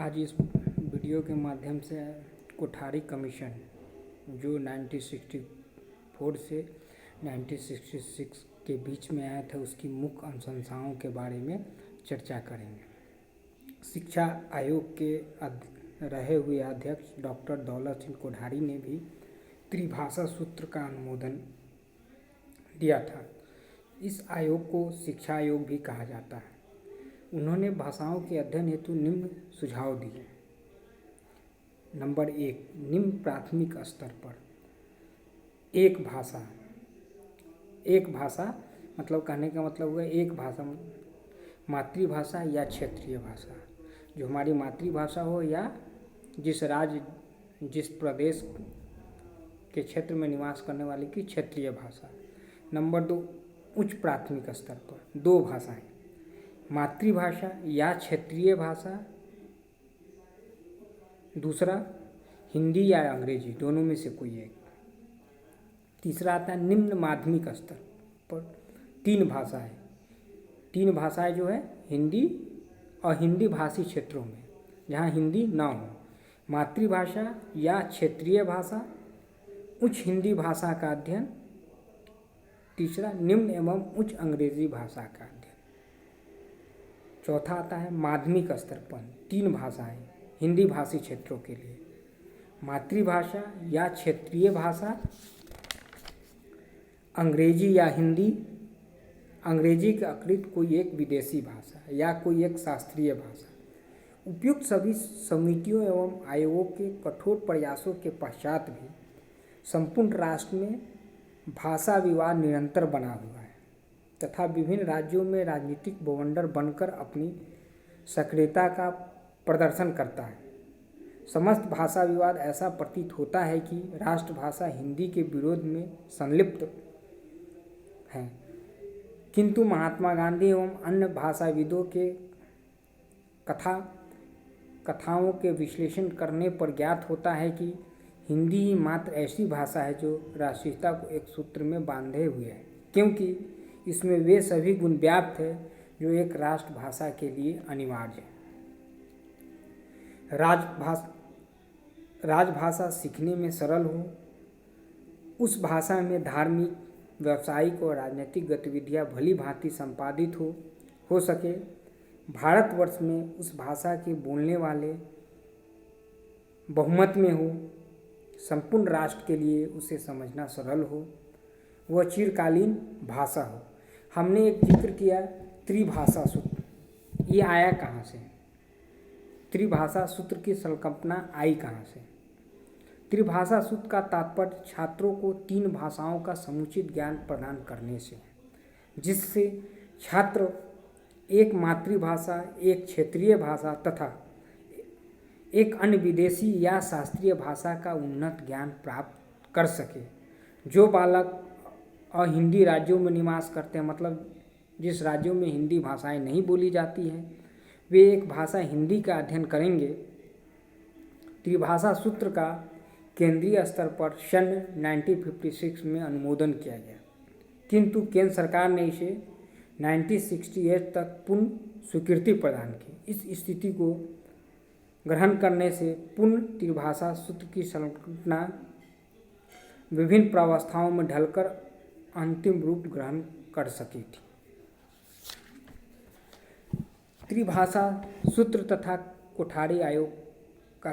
आज इस वीडियो के माध्यम से कोठारी कमीशन जो 1964 से 1966 के बीच में आया था उसकी मुख्य अनुशंसाओं के बारे में चर्चा करेंगे। शिक्षा आयोग के रहे हुए अध्यक्ष डॉक्टर दौलत सिंह कोठारी ने भी त्रिभाषा सूत्र का अनुमोदन दिया था। इस आयोग को शिक्षा आयोग भी कहा जाता है। उन्होंने भाषाओं के अध्ययन हेतु निम्न सुझाव दिए। नंबर 1, निम्न प्राथमिक स्तर पर एक भाषा मतलब कहने का मतलब हुआ एक भाषा, मातृभाषा या क्षेत्रीय भाषा, जो हमारी मातृभाषा हो या जिस राज्य जिस प्रदेश के क्षेत्र में निवास करने वाले की क्षेत्रीय भाषा। नंबर 2, उच्च प्राथमिक स्तर पर 2 भाषाएं, मातृभाषा या क्षेत्रीय भाषा, दूसरा हिंदी या अंग्रेजी, दोनों में से कोई एक। तीसरा आता है निम्न माध्यमिक स्तर पर 3 भाषाएं, 3 भाषाएं जो है हिंदी और हिंदी भाषी क्षेत्रों में जहाँ हिंदी ना हो, मातृभाषा या क्षेत्रीय भाषा, उच्च हिंदी भाषा का अध्ययन, तीसरा निम्न एवं उच्च अंग्रेजी भाषा का अध्ययन। चौथा आता है माध्यमिक स्तर पर 3 भाषाएं हिंदी भाषी क्षेत्रों के लिए, मातृभाषा या क्षेत्रीय भाषा, अंग्रेजी या हिंदी, अंग्रेजी के अतिरिक्त कोई एक विदेशी भाषा या कोई एक शास्त्रीय भाषा। उपयुक्त सभी समितियों एवं आयोगों के कठोर प्रयासों के पश्चात भी संपूर्ण राष्ट्र में भाषा विवाद निरंतर बना हुआ है तथा विभिन्न राज्यों में राजनीतिक बवंडर बनकर अपनी सक्रियता का प्रदर्शन करता है। समस्त भाषा विवाद ऐसा प्रतीत होता है कि राष्ट्रभाषा हिंदी के विरोध में संलिप्त है, किंतु महात्मा गांधी एवं अन्य भाषाविदों के कथाओं के विश्लेषण करने पर ज्ञात होता है कि हिंदी ही मात्र ऐसी भाषा है जो राष्ट्रीयता को एक सूत्र में बांधे हुए है, क्योंकि इसमें वे सभी गुण व्याप्त है जो एक राष्ट्रभाषा के लिए अनिवार्य है। राजभाषा सीखने में सरल हो, उस भाषा में धार्मिक, व्यावसायिक और राजनीतिक गतिविधियां भली भांति संपादित हो सके, भारतवर्ष में उस भाषा के बोलने वाले बहुमत में हो, संपूर्ण राष्ट्र के लिए उसे समझना सरल हो, वह चिरकालीन भाषा हो। हमने एक जिक्र किया त्रिभाषा सूत्र, ये आया कहाँ से? त्रिभाषा सूत्र की संकल्पना आई कहाँ से? त्रिभाषा सूत्र का तात्पर्य छात्रों को 3 भाषाओं का समुचित ज्ञान प्रदान करने से, जिससे छात्र एक मातृभाषा, एक क्षेत्रीय भाषा तथा एक अन्य विदेशी या शास्त्रीय भाषा का उन्नत ज्ञान प्राप्त कर सके। जो बालक और हिंदी राज्यों में निवास करते हैं, मतलब जिस राज्यों में हिंदी भाषाएं नहीं बोली जाती हैं, वे एक भाषा हिंदी का अध्ययन करेंगे। त्रिभाषा सूत्र का केंद्रीय स्तर पर सन 1956 में अनुमोदन किया गया, किंतु केंद्र सरकार ने इसे 1968 तक पुनः स्वीकृति प्रदान की। इस स्थिति को ग्रहण करने से पुनः त्रिभाषा सूत्र की संकल्पना विभिन्न प्रावस्थाओं में ढलकर अंतिम रूप ग्रहण कर सकी थी। त्रिभाषा सूत्र तथा कोठारी आयोग का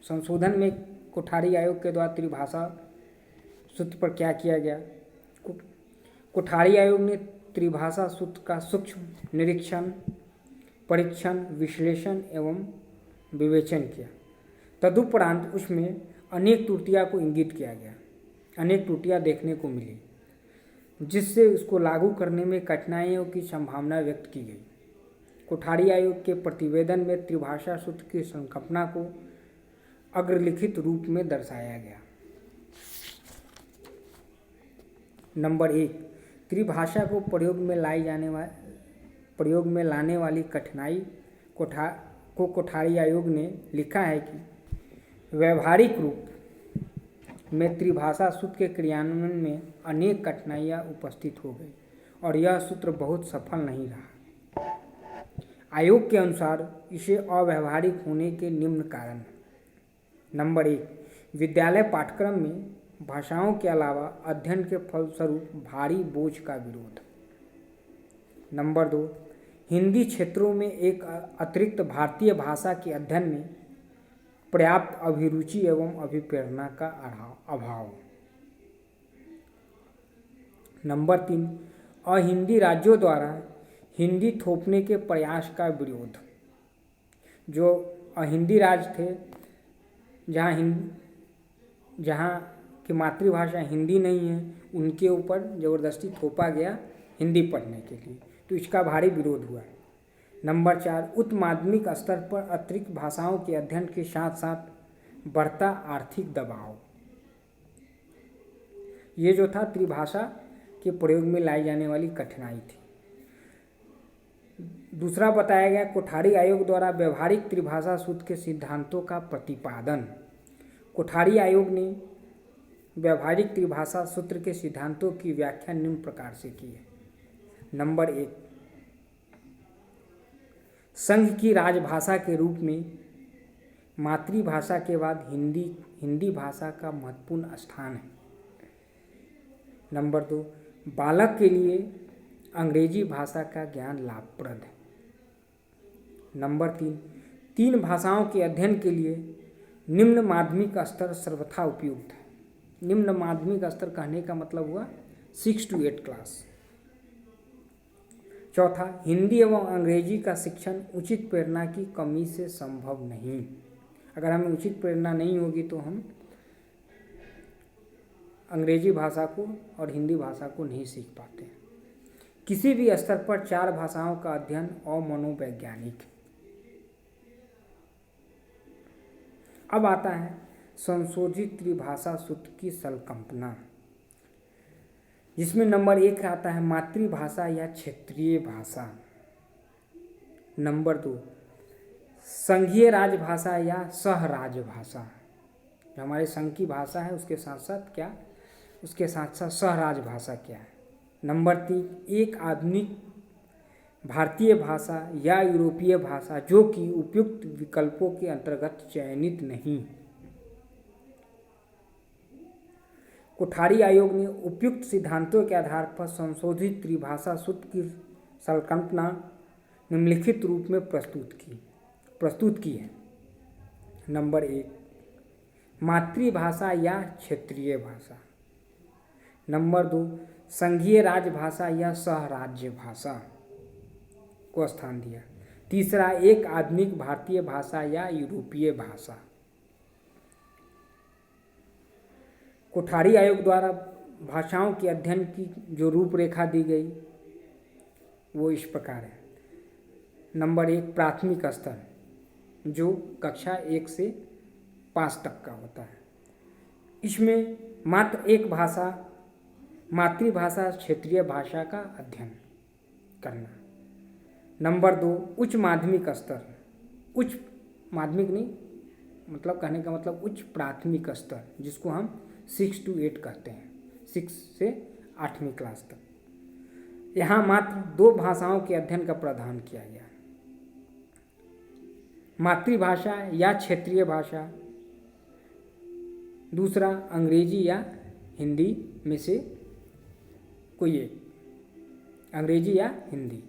संशोधन में कोठारी आयोग के द्वारा त्रिभाषा सूत्र पर क्या किया गया? कोठारी आयोग ने त्रिभाषा सूत्र का सूक्ष्म निरीक्षण, परीक्षण, विश्लेषण एवं विवेचन किया। तदुपरांत उसमें अनेक त्रुटियां को इंगित किया गया, अनेक त्रुटियां देखने को मिली, जिससे उसको लागू करने में कठिनाइयों की संभावना व्यक्त की गई। कोठारी आयोग के प्रतिवेदन में त्रिभाषा सूत्र की संकल्पना को अग्रलिखित रूप में दर्शाया गया। नंबर 1, त्रिभाषा को प्रयोग में लाने वाली कठिनाई को कोठारी आयोग ने लिखा है कि व्यावहारिक रूप में त्रिभाषा सूत्र के क्रियान्वयन में अनेक कठिनाइयाँ उपस्थित हो गई और यह सूत्र बहुत सफल नहीं रहा। आयोग के अनुसार इसे अव्यावहारिक होने के निम्न कारण। नंबर 1, विद्यालय पाठ्यक्रम में भाषाओं के अलावा अध्ययन के फलस्वरूप भारी बोझ का विरोध। नंबर 2, हिंदी क्षेत्रों में एक अतिरिक्त भारतीय भाषा के अध्ययन में पर्याप्त अभिरुचि एवं अभिप्रेरणा का अभाव। नंबर 3, अहिंदी राज्यों द्वारा हिंदी थोपने के प्रयास का विरोध। जो अहिंदी राज्य थे, जहाँ की मातृभाषा हिंदी नहीं है, उनके ऊपर ज़बरदस्ती थोपा गया हिंदी पढ़ने के लिए, तो इसका भारी विरोध हुआ। नंबर 4, उच्च माध्यमिक स्तर पर अतिरिक्त भाषाओं के अध्ययन के साथ साथ बढ़ता आर्थिक दबाव। ये जो था त्रिभाषा के प्रयोग में लाई जाने वाली कठिनाई थी। दूसरा बताया गया कोठारी आयोग द्वारा व्यवहारिक त्रिभाषा सूत्र के सिद्धांतों का प्रतिपादन। कोठारी आयोग ने व्यवहारिक त्रिभाषा सूत्र के सिद्धांतों की व्याख्या निम्न प्रकार से की है। नंबर 1, संघ की राजभाषा के रूप में मातृभाषा के बाद हिंदी भाषा का महत्वपूर्ण स्थान है। नंबर 2, बालक के लिए अंग्रेजी भाषा का ज्ञान लाभप्रद है। नंबर 3, तीन भाषाओं के अध्ययन के लिए निम्न माध्यमिक स्तर सर्वथा उपयुक्त है। निम्न माध्यमिक स्तर कहने का मतलब हुआ 6 to 8 क्लास। चौथा, हिंदी एवं अंग्रेजी का शिक्षण उचित प्रेरणा की कमी से संभव नहीं। अगर हमें उचित प्रेरणा नहीं होगी तो हम अंग्रेजी भाषा को और हिंदी भाषा को नहीं सीख पाते। किसी भी स्तर पर 4 भाषाओं का अध्ययन अमनोवैज्ञानिक। अब आता है संशोधित त्रिभाषा सूत्र की संकल्पना, जिसमें नंबर 1 आता है मातृभाषा या क्षेत्रीय भाषा। नंबर 2, संघीय राजभाषा या सह राजभाषा। जो हमारे संघ की भाषा है उसके साथ साथ क्या, उसके साथ साथ सह राजभाषा क्या है। नंबर 3, एक आधुनिक भारतीय भाषा या यूरोपीय भाषा जो कि उपयुक्त विकल्पों के अंतर्गत चयनित नहीं। कोठारी आयोग ने उपयुक्त सिद्धांतों के आधार पर संशोधित त्रिभाषा सूत्र की संकल्पना निम्नलिखित रूप में प्रस्तुत की है। नंबर 1, मातृभाषा या क्षेत्रीय भाषा। नंबर 2, संघीय राजभाषा या सह राज्य भाषा को स्थान दिया। तीसरा, एक आधुनिक भारतीय भाषा या यूरोपीय भाषा। कोठारी आयोग द्वारा भाषाओं के अध्ययन की जो रूपरेखा दी गई वो इस प्रकार है। नंबर 1, प्राथमिक स्तर जो कक्षा 1 से 5 तक का होता है। इसमें मात्र एक भाषा, मातृभाषा क्षेत्रीय भाषा का अध्ययन करना। नंबर 2, उच्च माध्यमिक स्तर। उच्च माध्यमिक नहीं, मतलब कहने का मतलब उच्च प्राथमिक स्तर, जिसको हम 6 to 8 कहते हैं, 6 से 8वीं क्लास तक। यहाँ मात्र 2 भाषाओं के अध्ययन का प्रावधान किया गया, मातृभाषा या क्षेत्रीय भाषा, दूसरा अंग्रेजी या हिंदी में से कोई एक, अंग्रेजी या हिंदी।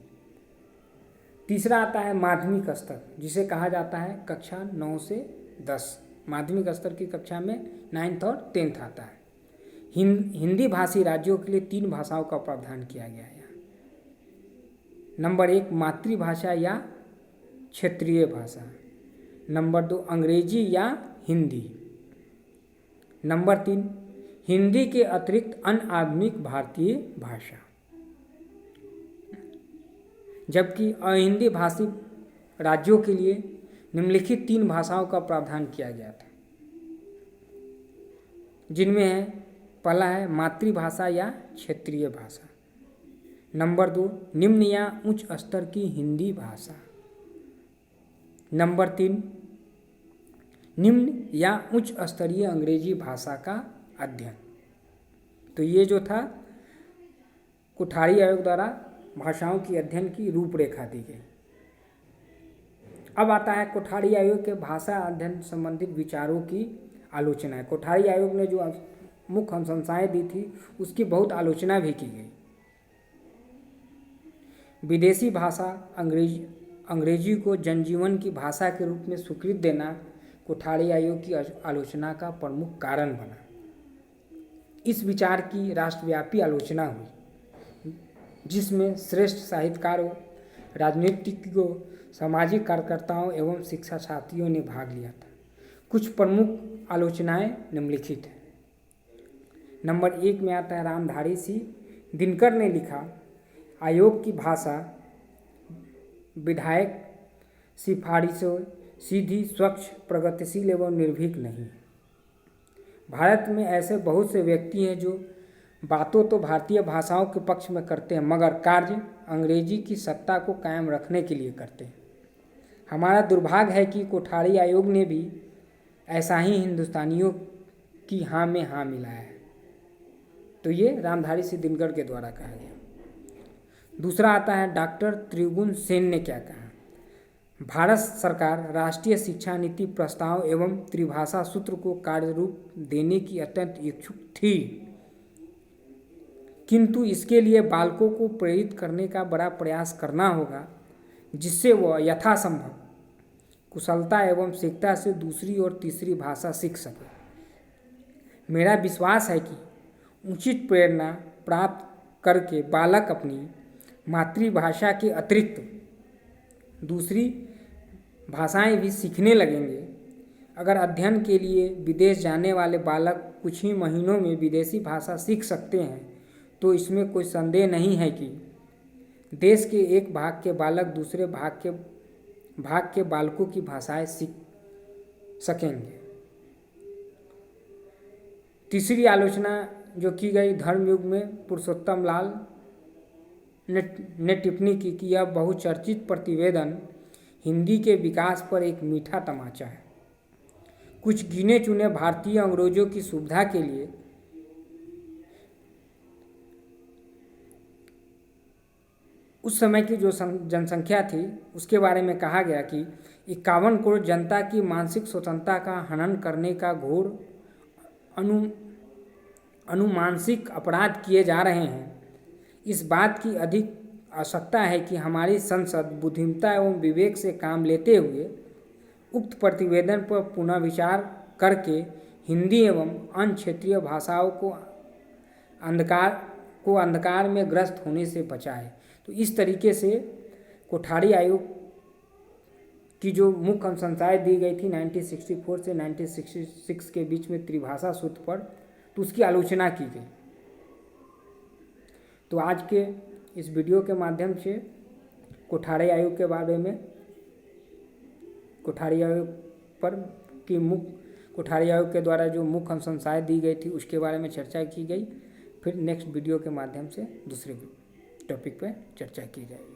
तीसरा आता है माध्यमिक स्तर, जिसे कहा जाता है कक्षा 9 से 10। माध्यमिक स्तर की कक्षा में 9th और 10th आता है। हिंदी भाषी राज्यों के लिए 3 भाषाओं का प्रावधान किया गया है। नंबर 1, मातृभाषा या क्षेत्रीय भाषा। नंबर 2, अंग्रेजी या हिंदी। नंबर 3, हिंदी के अतिरिक्त अन्य आधुनिक भारतीय भाषा। जबकि अहिंदी भाषी राज्यों के लिए निम्नलिखित 3 भाषाओं का प्रावधान किया गया था, जिनमें है पहला है मातृभाषा या क्षेत्रीय भाषा। नंबर 2, निम्न या उच्च स्तर की हिंदी भाषा। नंबर 3, निम्न या उच्च स्तरीय अंग्रेजी भाषा का अध्ययन। तो ये जो था कोठारी आयोग द्वारा भाषाओं की अध्ययन की रूपरेखा दी गई। अब आता है कोठारी आयोग के भाषा अध्ययन संबंधित विचारों की आलोचना है। कोठारी आयोग ने जो मुख्य अनुशंसाएं दी थी उसकी बहुत आलोचना भी की गई। विदेशी भाषा अंग्रेजी को जनजीवन की भाषा के रूप में स्वीकृति देना कोठारी आयोग की आलोचना का प्रमुख कारण बना। इस विचार की राष्ट्रव्यापी आलोचना हुई, जिसमें श्रेष्ठ साहित्यकारों, राजनीतिज्ञों, सामाजिक कार्यकर्ताओं एवं शिक्षा साथियों ने भाग लिया था। कुछ प्रमुख आलोचनाएं निम्नलिखित हैं। नंबर 1 में आता है रामधारी सिंह दिनकर ने लिखा, आयोग की भाषा विधायक सिफारिशों सीधी, स्वच्छ, प्रगतिशील एवं निर्भीक नहीं। भारत में ऐसे बहुत से व्यक्ति हैं जो बातों तो भारतीय भाषाओं के पक्ष में करते हैं, मगर कार्य अंग्रेजी की सत्ता को कायम रखने के लिए करते हैं। हमारा दुर्भाग्य है कि कोठारी आयोग ने भी ऐसा ही हिंदुस्तानियों की हाँ में हाँ मिलाया है। तो ये रामधारी सिंह दिनकर के द्वारा कहा गया। दूसरा आता है डॉक्टर त्रिगुण सेन ने क्या कहा, भारत सरकार राष्ट्रीय शिक्षा नीति प्रस्ताव एवं त्रिभाषा सूत्र को कार्यरूप देने की अत्यंत इच्छुक थी, किंतु इसके लिए बालकों को प्रेरित करने का बड़ा प्रयास करना होगा, जिससे वह यथासंभव कुशलता एवं शीघ्रता से दूसरी और तीसरी भाषा सीख सके। मेरा विश्वास है कि उचित प्रेरणा प्राप्त करके बालक अपनी मातृभाषा के अतिरिक्त दूसरी भाषाएं भी सीखने लगेंगे। अगर अध्ययन के लिए विदेश जाने वाले बालक कुछ ही महीनों में विदेशी भाषा सीख सकते हैं, तो इसमें कोई संदेह नहीं है कि देश के एक भाग के बालक दूसरे भाग के बालकों की भाषाएं सीख सकेंगे। तीसरी आलोचना जो की गई धर्मयुग में पुरुषोत्तम लाल ने टिप्पणी की कि यह बहुचर्चित प्रतिवेदन हिंदी के विकास पर एक मीठा तमाचा है। कुछ गिने चुने भारतीय अंग्रेजों की सुविधा के लिए उस समय की जो जनसंख्या थी उसके बारे में कहा गया कि 51 करोड़ जनता की मानसिक स्वतंत्रता का हनन करने का घोर अनुमानसिक अपराध किए जा रहे हैं। इस बात की अधिक आवश्यकता है कि हमारी संसद बुद्धिमत्ता एवं विवेक से काम लेते हुए उक्त प्रतिवेदन पर पुनः विचार करके हिंदी एवं अन्य क्षेत्रीय भाषाओं को अंधकार में ग्रस्त होने से बचाए। तो इस तरीके से कोठारी आयोग की जो मुख्य अनुशंसाएं दी गई थी 1964 से 1966 के बीच में त्रिभाषा सूत्र पर, तो उसकी आलोचना की गई। तो आज के इस वीडियो के माध्यम से कोठारी आयोग के बारे में कोठारी आयोग के द्वारा जो मुख्य अनुशंसाएं दी गई थी उसके बारे में चर्चा की गई। फिर नेक्स्ट वीडियो के माध्यम से दूसरे टॉपिक पर चर्चा की जाएगी।